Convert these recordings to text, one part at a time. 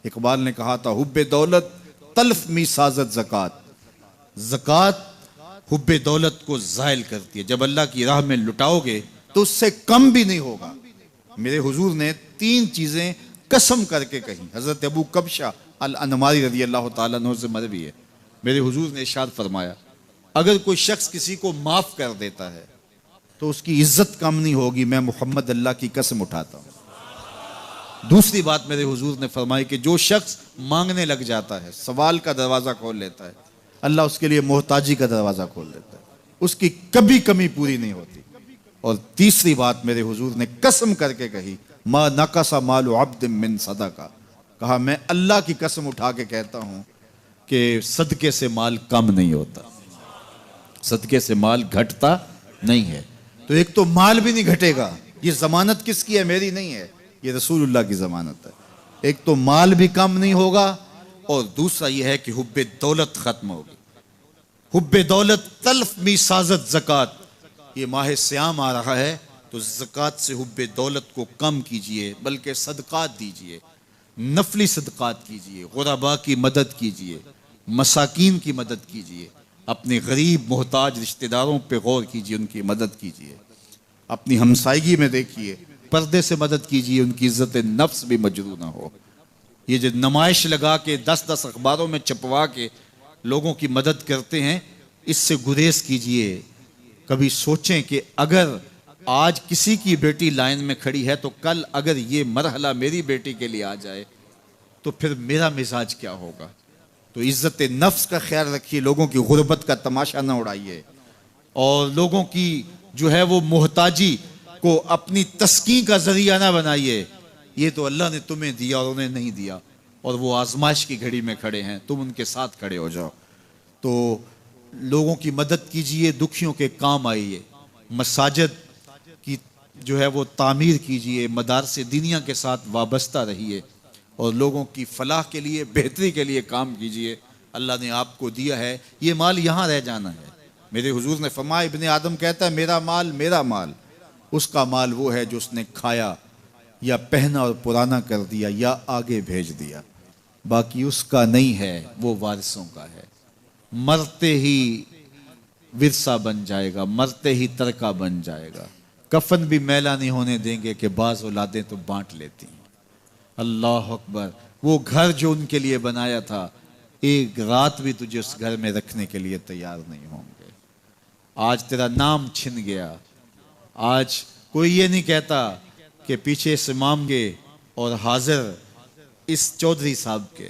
इकबाल ने कहा था, हुब्बे दौलत तल्फ मी साजत ज़कात। ज़कात हुब्बे दौलत को ज़ायल करती है। जब अल्लाह की राह में लुटाओगे तो उससे कम भी नहीं होगा। मेरे हुजूर ने 3 चीज़ें कसम करके कही। हज़रत अबू कबशा अल अनमारी रज़ी अल्लाह तआला अन्हु से मरवी है। मेरे हुजूर ने इरशाद फरमाया, अगर कोई शख्स किसी को माफ़ कर देता है तो उसकी इज्जत कम नहीं होगी, मैं मोहम्मद अल्लाह की कसम उठाता हूँ। दूसरी बात मेरे हुजूर ने फरमाई कि जो शख्स मांगने लग जाता है, सवाल का दरवाज़ा खोल लेता है, अल्लाह उसके लिए मोहताजी का दरवाज़ा खोल देता है, उसकी कभी कमी पूरी नहीं होती। और तीसरी बात मेरे हुजूर ने कसम करके कही, मा नकसा मालु अब्द मिन सदका। कहा, मैं अल्लाह की कसम उठा के कहता हूँ कि सदके से माल कम नहीं होता, सदके से माल घटता नहीं है। तो एक तो माल भी नहीं घटेगा, ये जमानत किसकी है? मेरी नहीं है, ये रसूलुल्लाह की जमानत है। एक तो माल भी कम नहीं होगा और दूसरा यह है कि हुब्बे दौलत खत्म होगी। हुब्बे दौलत तल्फ मी साजत ज़कात। ये माह सियाम आ रहा है तो ज़कात से हुब्बे दौलत को कम कीजिए, बल्कि सदकात दीजिए, नफली सदकात कीजिए, गुरबा की मदद कीजिए, मसाकीन की मदद कीजिए, अपने गरीब मोहताज रिश्तेदारों पे गौर कीजिए, उनकी मदद कीजिए, अपनी हमसायगी में देखिए, पर्दे से मदद कीजिए, उनकी इज्जत नफ्स भी मजरू ना हो। ये जो नुमाइश लगा के 10-10 अखबारों में छपवा के लोगों की मदद करते हैं, इससे गुरेज कीजिए। कभी सोचें कि अगर आज किसी की बेटी लाइन में खड़ी है तो कल अगर ये मरहला मेरी बेटी के लिए आ जाए तो फिर मेरा मिजाज क्या होगा। तो इज्जत नफ्स का ख्याल रखिए, लोगों की गुर्बत का तमाशा ना उड़ाइए और लोगों की जो है वो मोहताजी को अपनी तस्कीन का जरिया ना बनाइए। ये तो अल्लाह ने तुम्हें दिया और उन्हें नहीं दिया, और वो आजमाइश की घड़ी में खड़े हैं, तुम उनके साथ खड़े हो जाओ। तो लोगों की मदद कीजिए, दुखियों के काम आइए, मसाजिद की जो है वो तामीर कीजिए, मदारसे दीनिया के साथ वाबस्ता रहिए और लोगों की फलाह के लिए, बेहतरी के लिए काम कीजिए। अल्लाह ने आपको दिया है, ये माल यहाँ रह जाना है। मेरे हुजूर ने फरमाया, इब्ने आदम कहता है मेरा माल मेरा माल। उसका माल वो है जो उसने खाया या पहना और पुराना कर दिया या आगे भेज दिया, बाकी उसका नहीं है, वो वारिसों का है। मरते ही विरसा बन जाएगा, मरते ही तरका बन जाएगा। कफन भी मैला नहीं होने देंगे कि बाज औलादें तो बांट लेती हैं। अल्लाह अकबर। वो घर जो उनके लिए बनाया था, एक रात भी तुझे उस घर में रखने के लिए तैयार नहीं होंगे। आज तेरा नाम छिन गया। आज कोई ये नहीं कहता कि पीछे इस इमाम के और हाजिर इस चौधरी साहब के,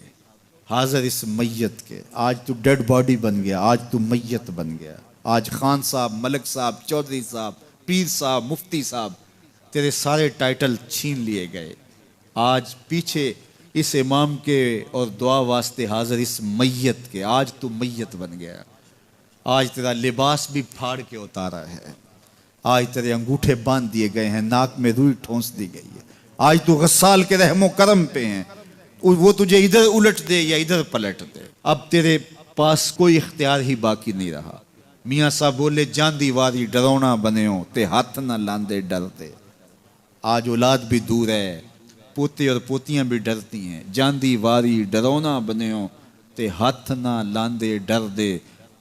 हाजिर इस मैयत के। आज तू डेड बॉडी बन गया, आज तू मैयत बन गया। आज खान साहब, मलक साहब, चौधरी साहब, पीर साहब, मुफ्ती साहब, तेरे सारे टाइटल छीन लिए गए। आज पीछे इस इमाम के और दुआ वास्ते हाजिर इस मैयत के, आज तू मैयत बन गया। आज तेरा लिबास भी फाड़ के उतारा है, आज तेरे अंगूठे बांध दिए गए हैं, नाक में रुई ठोंस दी गई है। आज तू गस्साल के रहमो करम पे हैं, वो तुझे इधर उलट दे या इधर पलट दे। अब तेरे पास कोई इख्तियार ही बाकी नहीं रहा। मियाँ साहब बोले, जांदी वारी डरौना बने हो ते हाथ ना लांदे डरते। आज औलाद भी दूर है, पोते और पोतियां भी डरती हैं। जांदी वारी डरौना बने हो ते हाथ ना लांदे डर दे,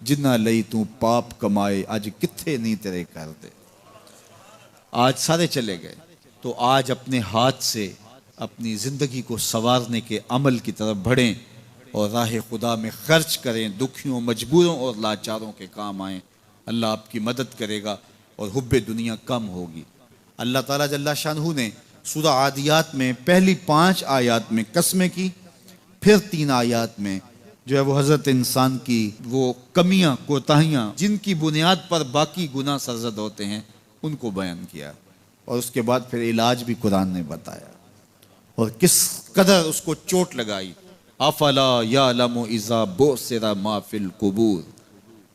जिन्ना लई तू पाप कमाए अज किथे नहीं तेरे कर दे। आज सारे चले गए, तो आज अपने हाथ से अपनी ज़िंदगी को संवारने के अमल की तरफ बढ़ें और राह खुदा में खर्च करें, दुखियों, मजबूरों और लाचारों के काम आएँ। अल्लाह आपकी मदद करेगा और हुब्बे दुनिया कम होगी। अल्लाह ताला जल्ला शानहू ने सूरा आदियात में पहली 5 आयात में कसमें की, फिर 3 आयात में जो है वो हज़रत इंसान की वो कमियाँ, कोताहियाँ, जिनकी बुनियाद पर बाकी गुनाह सरजद होते हैं, उनको बयान किया। और उसके बाद फिर इलाज भी कुरान ने बताया और किस कदर उसको चोट लगाई। अफला यालमु इज़ा बुसिरा मा फिल कुबूर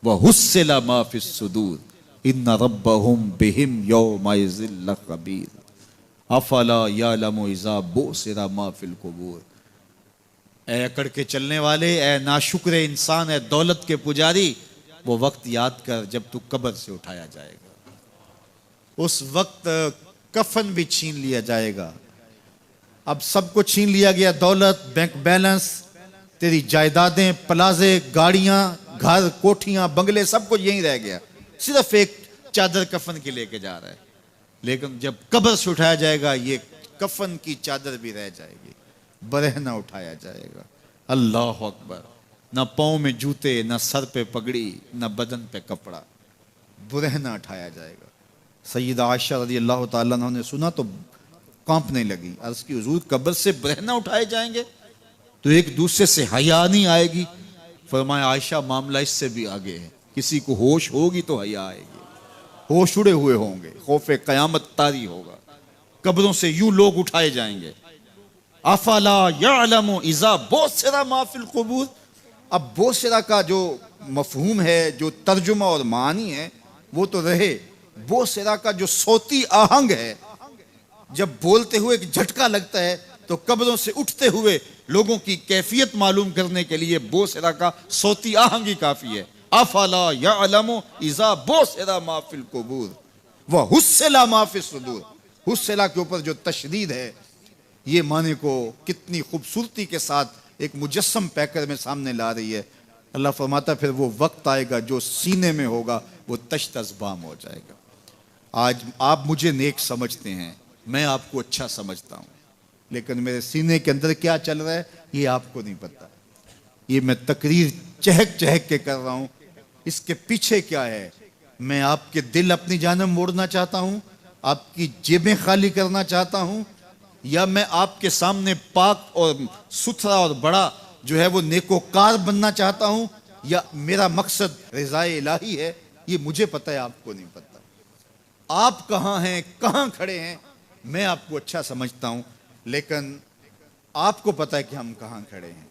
व हुस्सिला मा फिस सुदूर इन्ना रब्बहुम बिहिम यौमइज़िल लखबीर। अफला यालमु इज़ा बुसिरा मा फिल कुबूर। ए अकड़ के चलने वाले, ए नाशुक्र इंसान, ए दौलत के पुजारी, वो वक्त याद कर जब तू कब्र से उठाया जाएगा। उस वक्त कफन भी छीन लिया जाएगा, अब सब कुछ छीन लिया गया, दौलत, बैंक बैलेंस, तेरी जायदादें, प्लाजे, गाड़ियां, घर, कोठियां, बंगले, सब कुछ यहीं रह गया। सिर्फ एक चादर कफन की लेके जा रहा है। लेकिन जब कब्र से उठाया जाएगा, ये कफन की चादर भी रह जाएगी, बरहना उठाया जाएगा। अल्लाह अकबर। ना पाँव में जूते, ना सर पे पगड़ी, ना बदन पे कपड़ा, बुरहना उठाया जाएगा। सैयदा आयशा रज़ी अल्लाह ताला अन्हा ने सुना तो कांपने लगी। अर्ज़ की हुजूर, कब्र से बुरहना उठाए जाएंगे तो एक दूसरे से हया नहीं आएगी? फरमाया आयशा, मामला इससे भी आगे है। किसी को होश होगी तो हया आएगी, होश उड़े हुए होंगे, खौफे कयामत तारी होगा। कब्रों से यूं लोग उठाए जाएंगे। अफला यअलमु इज़ा बुसिरा मा फिल कुबूर। अब बोसिरा का जो मफहूम है, जो तर्जुमा और मानी है, वो तो रहे। बोसिरा का जो सोती आहंग है, जब बोलते हुए एक झटका लगता है तो कब्रों से उठते हुए लोगों की कैफियत मालूम करने के लिए बोसिरा का सोती आहंग ही काफी है। अफला यअलमु इज़ा बुसिरा मा फिल कुबूर व हुस्सिला मा फिस सुदूर। हुस्सिला के ऊपर जो तशदीद है, ये माने को कितनी खूबसूरती के साथ एक मुजस्सम पैकर में सामने ला रही है। अल्लाह फरमाता फिर वो वक्त आएगा जो सीने में होगा वो तश्तज़बाम हो जाएगा। आज आप मुझे नेक समझते हैं, मैं आपको अच्छा समझता हूँ, लेकिन मेरे सीने के अंदर क्या चल रहा है ये आपको नहीं पता। ये मैं तकरीर चहक चहक के कर रहा हूँ, इसके पीछे क्या है? मैं आपके दिल अपनी जानब मोड़ना चाहता हूँ, आपकी जेबें खाली करना चाहता हूँ, या मैं आपके सामने पाक और सुथरा और बड़ा जो है वो नेकोकार बनना चाहता हूँ, या मेरा मकसद रिज़ाए इलाही है? ये मुझे पता है, आपको नहीं पता। आप कहाँ हैं, कहाँ खड़े हैं, मैं आपको अच्छा समझता हूँ, लेकिन आपको पता है कि हम कहाँ खड़े हैं।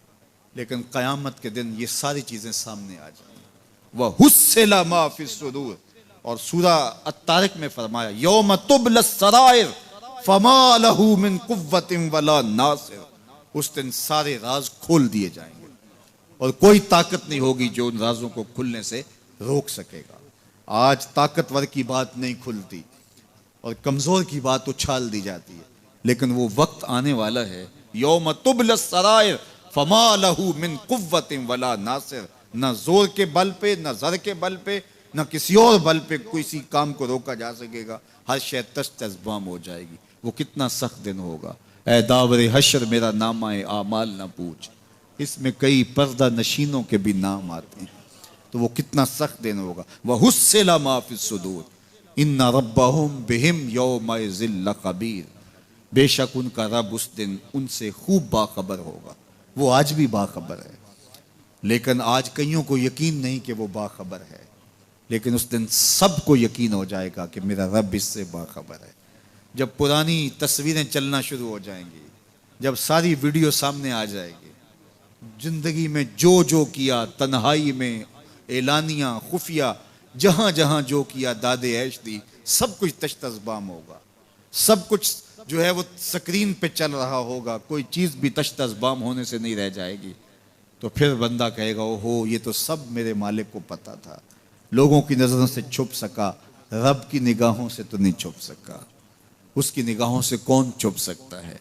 लेकिन क़यामत के दिन ये सारी चीज़ें सामने आ जाएंगी। वह हुस्सिला मा फिस सुदूर। और सूरा अत्तारिक में फरमाया, यौम तुबलस सराइर फमा लहू मिन कुव्वतिन वला नासिर। उस दिन सारे राज खोल दिए जाएंगे और कोई ताकत नहीं होगी जो उन राजों को खुलने से रोक सकेगा। आज ताकतवर की बात नहीं खुलती और कमजोर की बात उछाल दी जाती है, लेकिन वो वक्त आने वाला है, यौम तुबलस सराइर फमा लहू मिन कुव्वतिन वला नासिर। न जोर के बल पे, न जर के बल पे, न किसी और बल पे किसी काम को रोका जा सकेगा। हर शय तश्तज़बाम हो जाएगी। वो कितना सख्त दिन होगा। ऐ दावरे हशर मेरा नामा-ए आमाल न पूछ, इसमें कई पर्दा नशीनों के भी नाम आते हैं। तो वो कितना सख्त दिन होगा। वह हुस्सिला मा फिस सुदूर इन्ना रब्बहुम बिहिम यौमइज़िन लखबीर। बेशक उनका रब उस दिन उनसे खूब बाखबर होगा। वो आज भी बाखबर है, लेकिन आज कईयों को यकीन नहीं कि वो बाखबर है, लेकिन उस दिन सबको यकीन हो जाएगा कि मेरा रब इससे बाखबर है। जब पुरानी तस्वीरें चलना शुरू हो जाएंगी, जब सारी वीडियो सामने आ जाएगी, जिंदगी में जो जो किया, तन्हाई में, एलानिया, खुफिया, जहां जहां जो किया, दादे ऐश दी, सब कुछ तश्तज़बाम होगा। सब कुछ जो है वो स्क्रीन पे चल रहा होगा, कोई चीज़ भी तश्तज़बाम होने से नहीं रह जाएगी। तो फिर बंदा कहेगा, ओहो, ये तो सब मेरे मालिक को पता था, लोगों की नज़रों से छुप सका, रब की निगाहों से तो नहीं छुप सका। उसकी निगाहों से कौन छुप सकता है?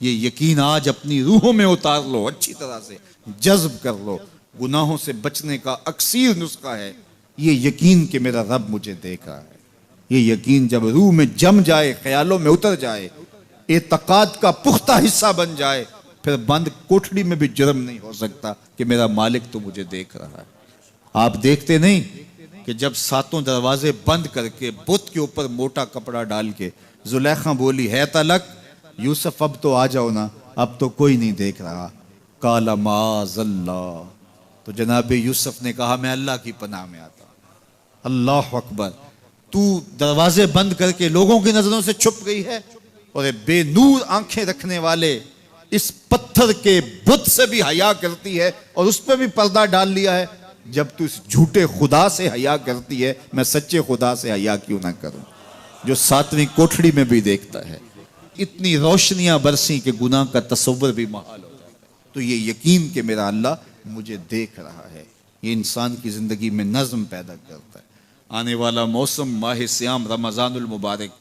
ये यकीन आज अपनी रूहों में उतार लो, अच्छी तरह से जज्ब कर लो। गुनाहों से बचने का अक्सीर नुस्खा है ये यकीन कि मेरा रब मुझे देख रहा है। ये यकीन जब रूह में जम जाए, ख्यालों में उतर जाए, एतकाद का पुख्ता हिस्सा बन जाए, फिर बंद कोठड़ी में भी जुर्म नहीं हो सकता कि मेरा मालिक तो मुझे देख रहा है। आप देखते नहीं कि जब सातों दरवाजे बंद करके बुत के ऊपर मोटा कपड़ा डाल के जुलेखा बोली, है तलक यूसुफ, अब तो आ जाओ ना, अब तो कोई नहीं देख रहा। काला माज़ल्ला, तो जनाब यूसुफ ने कहा, मैं अल्लाह की पनाह में आता। अल्लाह अकबर। तू दरवाजे बंद करके लोगों की नजरों से छुप गई है, और बेनूर आंखें रखने वाले इस पत्थर के बुत से भी हया करती है और उस पर भी पर्दा डाल लिया है। जब तू इस झूठे खुदा से हया करती है, मैं सच्चे खुदा से हया क्यों ना करूं, जो सातवीं कोठड़ी में भी देखता है। इतनी रोशनियां बरसी कि गुनाह का तसव्वुर भी महाल हो जाता है। तो ये यकीन कि मेरा अल्लाह मुझे देख रहा है, ये इंसान की जिंदगी में नज्म पैदा करता है। आने वाला मौसम माह सियाम रमज़ानुल मुबारक,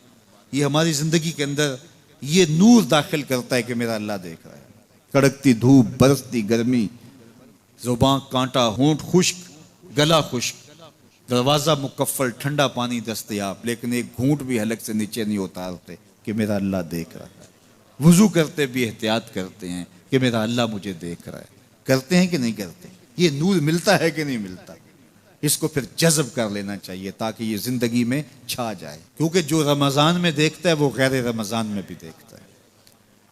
ये हमारी ज़िंदगी के अंदर ये नूर दाखिल करता है कि मेरा अल्लाह देख रहा है। कड़कती धूप, बरसती गर्मी, जुबान कांटा, होंठ खुश्क, गला खुश्क, दरवाजा मुकफ्फल, ठंडा पानी दस्तयाब, लेकिन एक घूंट भी हलक से नीचे नहीं उतारते कि मेरा अल्लाह देख रहा है। वुजू करते भी एहतियात करते हैं कि मेरा अल्लाह मुझे देख रहा है। करते हैं कि नहीं करते? ये नूर मिलता है कि नहीं मिलता? इसको फिर जज़ब कर लेना चाहिए ताकि ये जिंदगी में छा जाए, क्योंकि जो रमज़ान में देखता है वो गैर रमज़ान में भी देखता है।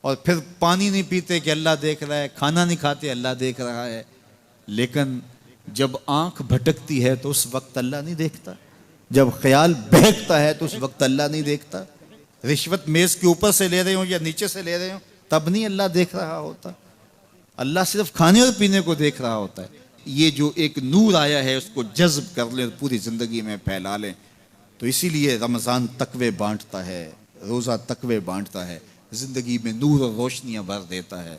और फिर पानी नहीं पीते कि अल्लाह देख रहा है, खाना नहीं खाते अल्लाह देख रहा है, लेकिन जब आंख भटकती है तो उस वक्त अल्लाह नहीं देखता, जब ख्याल बहकता है तो उस वक्त अल्लाह नहीं देखता। रिश्वत मेज के ऊपर से ले रहे हो या नीचे से ले रहे हो तब नहीं अल्लाह देख रहा होता, अल्लाह सिर्फ खाने और पीने को देख रहा होता है। ये जो एक नूर आया है उसको जज्ब कर लें, पूरी जिंदगी में फैला लें। तो इसीलिए रमज़ान तकवे बांटता है, रोज़ा तकवे बांटता है, जिंदगी में नूर और रोशनियां भर देता है।